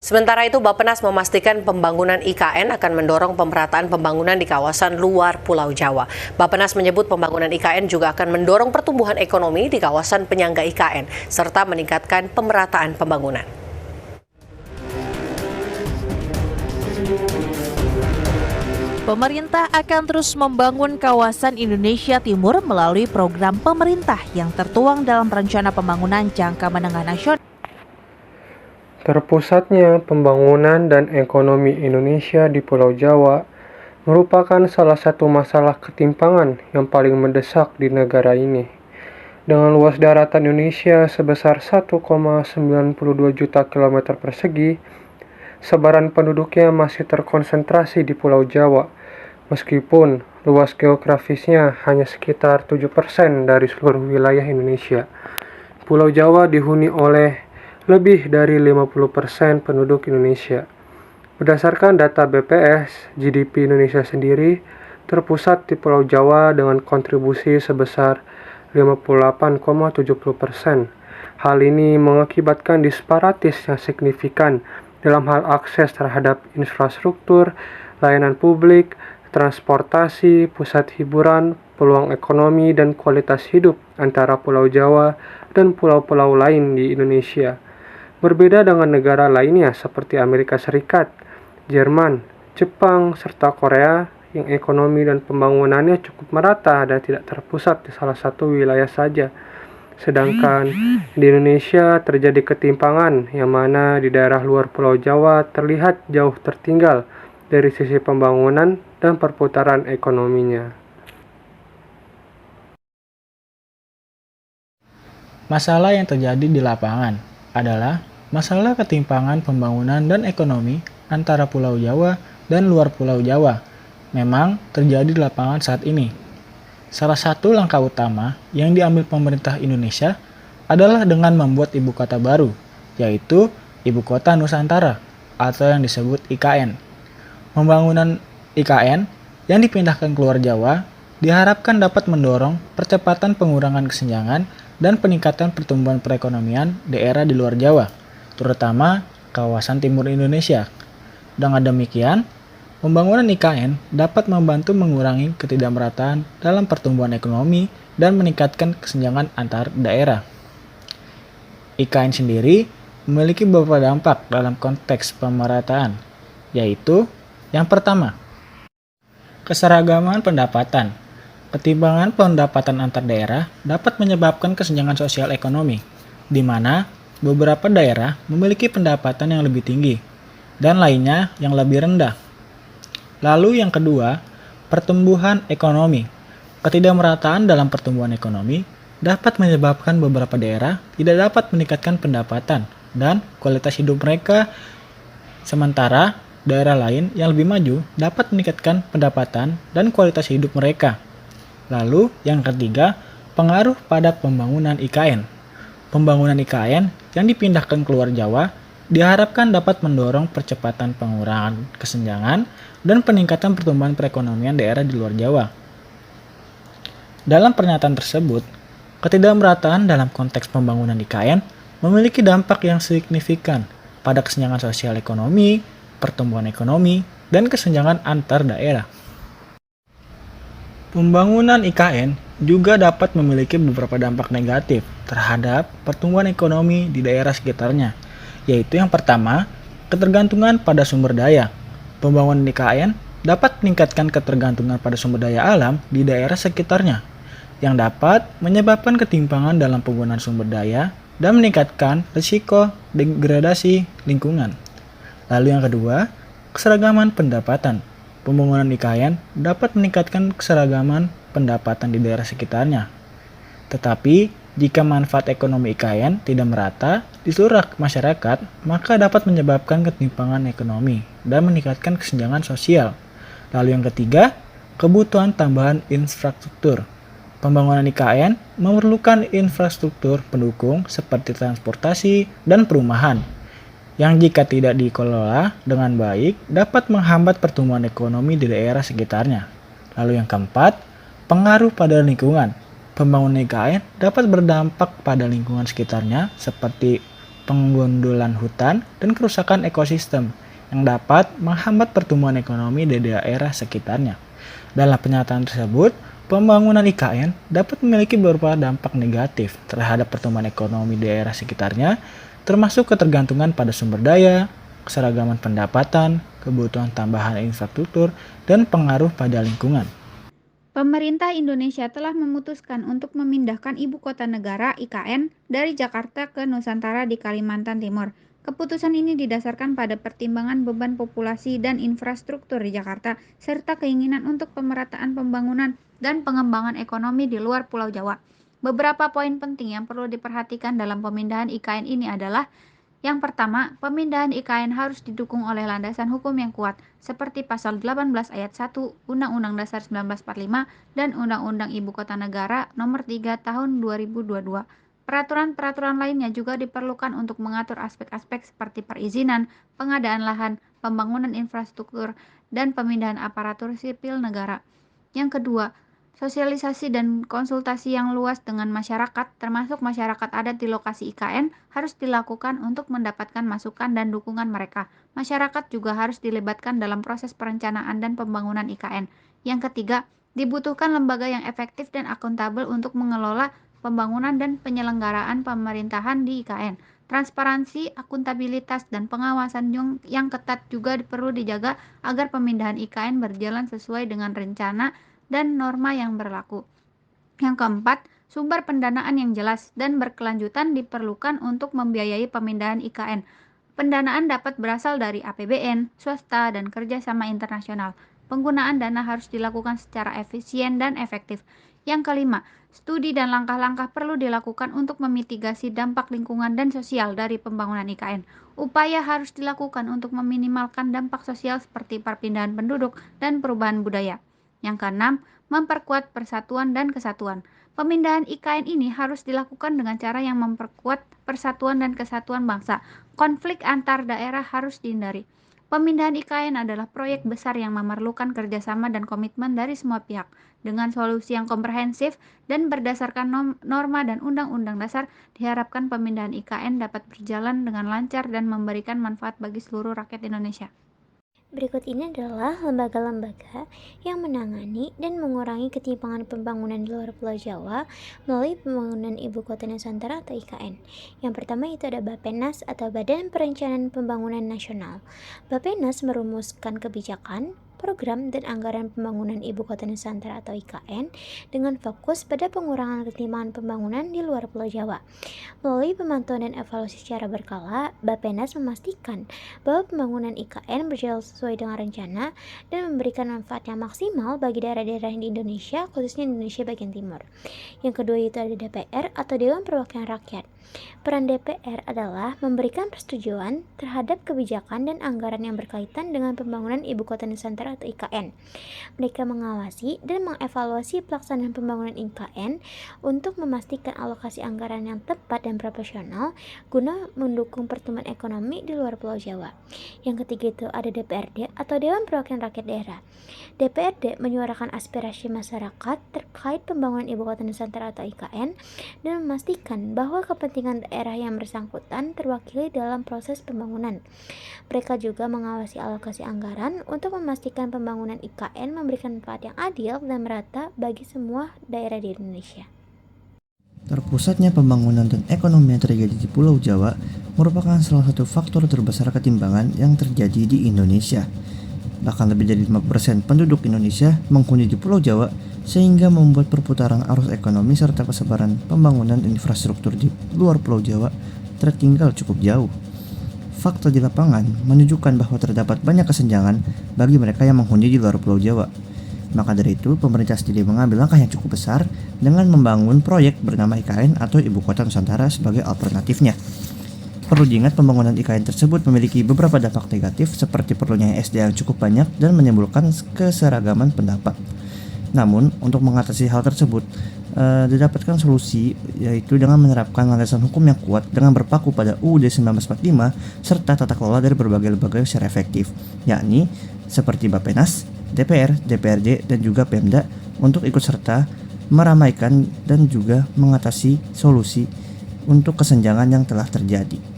Sementara itu, Bappenas memastikan pembangunan IKN akan mendorong pemerataan pembangunan di kawasan luar Pulau Jawa. Bappenas menyebut pembangunan IKN juga akan mendorong pertumbuhan ekonomi di kawasan penyangga IKN, serta meningkatkan pemerataan pembangunan. Pemerintah akan terus membangun kawasan Indonesia Timur melalui program pemerintah yang tertuang dalam Rencana Pembangunan Jangka Menengah Nasional. Terpusatnya pembangunan dan ekonomi Indonesia di Pulau Jawa merupakan salah satu masalah ketimpangan yang paling mendesak di negara ini. Dengan luas daratan Indonesia sebesar 1,92 juta kilometer persegi, sebaran penduduknya masih terkonsentrasi di Pulau Jawa, meskipun luas geografisnya hanya sekitar 7% dari seluruh wilayah Indonesia. Pulau Jawa dihuni oleh lebih dari 50% penduduk Indonesia. Berdasarkan data BPS, GDP Indonesia sendiri terpusat di Pulau Jawa dengan kontribusi sebesar 58,70%. Hal ini mengakibatkan disparatis yang signifikan dalam hal akses terhadap infrastruktur, layanan publik, transportasi, pusat hiburan, peluang ekonomi, dan kualitas hidup antara Pulau Jawa dan pulau-pulau lain di Indonesia. Berbeda dengan negara lainnya seperti Amerika Serikat, Jerman, Jepang, serta Korea yang ekonomi dan pembangunannya cukup merata dan tidak terpusat di salah satu wilayah saja. Sedangkan di Indonesia terjadi ketimpangan yang mana di daerah luar Pulau Jawa terlihat jauh tertinggal dari sisi pembangunan dan perputaran ekonominya. Masalah yang terjadi di lapangan adalah masalah ketimpangan pembangunan dan ekonomi antara Pulau Jawa dan luar Pulau Jawa memang terjadi di lapangan saat ini. Salah satu langkah utama yang diambil pemerintah Indonesia adalah dengan membuat ibu kota baru, yaitu Ibu Kota Nusantara atau yang disebut IKN. Pembangunan IKN yang dipindahkan ke luar Jawa diharapkan dapat mendorong percepatan pengurangan kesenjangan dan peningkatan pertumbuhan perekonomian daerah di luar Jawa, terutama kawasan timur Indonesia. Dengan demikian, pembangunan IKN dapat membantu mengurangi ketidakmerataan dalam pertumbuhan ekonomi dan meningkatkan kesenjangan antar daerah. IKN sendiri memiliki beberapa dampak dalam konteks pemerataan, yaitu yang pertama, keseragaman pendapatan. Ketimpangan pendapatan antar daerah dapat menyebabkan kesenjangan sosial ekonomi, di mana beberapa daerah memiliki pendapatan yang lebih tinggi dan lainnya yang lebih rendah. Lalu yang kedua, pertumbuhan ekonomi. Ketidakmerataan dalam pertumbuhan ekonomi dapat menyebabkan beberapa daerah tidak dapat meningkatkan pendapatan dan kualitas hidup mereka, sementara daerah lain yang lebih maju dapat meningkatkan pendapatan dan kualitas hidup mereka. Lalu yang ketiga, pengaruh pada pembangunan IKN. Pembangunan IKN yang dipindahkan ke luar Jawa diharapkan dapat mendorong percepatan pengurangan kesenjangan dan peningkatan pertumbuhan perekonomian daerah di luar Jawa. Dalam pernyataan tersebut, ketidakmerataan dalam konteks pembangunan IKN memiliki dampak yang signifikan pada kesenjangan sosial ekonomi, pertumbuhan ekonomi, dan kesenjangan antar daerah. Pembangunan IKN juga dapat memiliki beberapa dampak negatif terhadap pertumbuhan ekonomi di daerah sekitarnya, yaitu yang pertama, ketergantungan pada sumber daya. Pembangunan IKN dapat meningkatkan ketergantungan pada sumber daya alam di daerah sekitarnya, yang dapat menyebabkan ketimpangan dalam penggunaan sumber daya dan meningkatkan risiko degradasi lingkungan. Lalu yang kedua, keseragaman pendapatan. Pembangunan IKN dapat meningkatkan keseragaman pendapatan di daerah sekitarnya. Tetapi, jika manfaat ekonomi IKN tidak merata di seluruh masyarakat, maka dapat menyebabkan ketimpangan ekonomi dan meningkatkan kesenjangan sosial. Lalu yang ketiga, kebutuhan tambahan infrastruktur. Pembangunan IKN memerlukan infrastruktur pendukung seperti transportasi dan perumahan, yang jika tidak dikelola dengan baik dapat menghambat pertumbuhan ekonomi di daerah sekitarnya. Lalu yang keempat, pengaruh pada lingkungan. Pembangunan IKN dapat berdampak pada lingkungan sekitarnya seperti penggundulan hutan, dan kerusakan ekosistem yang dapat menghambat pertumbuhan ekonomi di daerah sekitarnya. Dalam pernyataan tersebut, pembangunan IKN dapat memiliki beberapa dampak negatif terhadap pertumbuhan ekonomi di daerah sekitarnya, termasuk ketergantungan pada sumber daya, keseragaman pendapatan, kebutuhan tambahan infrastruktur, dan pengaruh pada lingkungan. Pemerintah Indonesia telah memutuskan untuk memindahkan ibu kota negara (IKN) dari Jakarta ke Nusantara di Kalimantan Timur. Keputusan ini didasarkan pada pertimbangan beban populasi dan infrastruktur di Jakarta, serta keinginan untuk pemerataan pembangunan dan pengembangan ekonomi di luar Pulau Jawa. Beberapa poin penting yang perlu diperhatikan dalam pemindahan IKN ini adalah: yang pertama, pemindahan IKN harus didukung oleh landasan hukum yang kuat, seperti Pasal 18 Ayat 1 Undang-Undang Dasar 1945 dan Undang-Undang Ibu Kota Negara Nomor 3 Tahun 2022. Peraturan-peraturan lainnya juga diperlukan untuk mengatur aspek-aspek seperti perizinan, pengadaan lahan, pembangunan infrastruktur, dan pemindahan aparatur sipil negara. Yang kedua, sosialisasi dan konsultasi yang luas dengan masyarakat, termasuk masyarakat adat di lokasi IKN, harus dilakukan untuk mendapatkan masukan dan dukungan mereka. Masyarakat juga harus dilibatkan dalam proses perencanaan dan pembangunan IKN. Yang ketiga, dibutuhkan lembaga yang efektif dan akuntabel untuk mengelola pembangunan dan penyelenggaraan pemerintahan di IKN. Transparansi, akuntabilitas, dan pengawasan yang ketat juga perlu dijaga agar pemindahan IKN berjalan sesuai dengan rencana dan norma yang berlaku. Yang keempat, sumber pendanaan yang jelas dan berkelanjutan diperlukan untuk membiayai pemindahan IKN. Pendanaan dapat berasal dari APBN, swasta, dan kerjasama internasional. Penggunaan dana harus dilakukan secara efisien dan efektif. Yang kelima, studi dan langkah-langkah perlu dilakukan untuk memitigasi dampak lingkungan dan sosial dari pembangunan IKN. Upaya harus dilakukan untuk meminimalkan dampak sosial seperti perpindahan penduduk dan perubahan budaya. Yang keenam, memperkuat persatuan dan kesatuan. Pemindahan IKN ini harus dilakukan dengan cara yang memperkuat persatuan dan kesatuan bangsa. Konflik antar daerah harus dihindari. Pemindahan IKN adalah proyek besar yang memerlukan kerjasama dan komitmen dari semua pihak. Dengan solusi yang komprehensif dan berdasarkan norma dan undang-undang dasar, diharapkan pemindahan IKN dapat berjalan dengan lancar dan memberikan manfaat bagi seluruh rakyat Indonesia. Berikut ini adalah lembaga-lembaga yang menangani dan mengurangi ketimpangan pembangunan di luar Pulau Jawa melalui pembangunan Ibu Kota Nusantara atau IKN. Yang pertama itu ada Bappenas atau Badan Perencanaan Pembangunan Nasional. Bappenas merumuskan kebijakan, program, dan anggaran pembangunan Ibu Kota Nusantara atau IKN dengan fokus pada pengurangan ketimpangan pembangunan di luar Pulau Jawa. Melalui pemantauan dan evaluasi secara berkala, Bappenas memastikan bahwa pembangunan IKN berjalan sesuai dengan rencana dan memberikan manfaat yang maksimal bagi daerah-daerah di Indonesia, khususnya Indonesia bagian timur. Yang kedua itu ada DPR atau Dewan Perwakilan Rakyat. Peran DPR adalah memberikan persetujuan terhadap kebijakan dan anggaran yang berkaitan dengan pembangunan Ibu Kota Nusantara atau IKN. Mereka mengawasi dan mengevaluasi pelaksanaan pembangunan IKN untuk memastikan alokasi anggaran yang tepat dan proporsional guna mendukung pertumbuhan ekonomi di luar Pulau Jawa. Yang ketiga itu ada DPRD atau Dewan Perwakilan Rakyat Daerah. DPRD menyuarakan aspirasi masyarakat terkait pembangunan Ibu Kota Nusantara atau IKN dan memastikan bahwa kepentingan daerah yang bersangkutan terwakili dalam proses pembangunan. Mereka juga mengawasi alokasi anggaran untuk memastikan pembangunan IKN memberikan manfaat yang adil dan merata bagi semua daerah di Indonesia. Terpusatnya pembangunan dan ekonomi yang terjadi di Pulau Jawa merupakan salah satu faktor terbesar ketimpangan yang terjadi di Indonesia. Bahkan lebih dari 50% penduduk Indonesia menghuni di Pulau Jawa, sehingga membuat perputaran arus ekonomi serta kesebaran pembangunan infrastruktur di luar Pulau Jawa tertinggal cukup jauh. Fakta di lapangan menunjukkan bahwa terdapat banyak kesenjangan bagi mereka yang menghuni di luar Pulau Jawa. Maka dari itu, pemerintah sendiri mengambil langkah yang cukup besar dengan membangun proyek bernama IKN atau Ibu Kota Nusantara sebagai alternatifnya. Perlu diingat, pembangunan IKN tersebut memiliki beberapa dampak negatif seperti perlunya SDM yang cukup banyak dan menimbulkan keseragaman pendapat. Namun, untuk mengatasi hal tersebut, didapatkan solusi, yaitu dengan menerapkan landasan hukum yang kuat dengan berpaku pada UUD 1945 serta tata kelola dari berbagai lembaga secara efektif, yakni seperti Bappenas, DPR, DPRD, dan juga Pemda untuk ikut serta meramaikan dan juga mengatasi solusi untuk kesenjangan yang telah terjadi.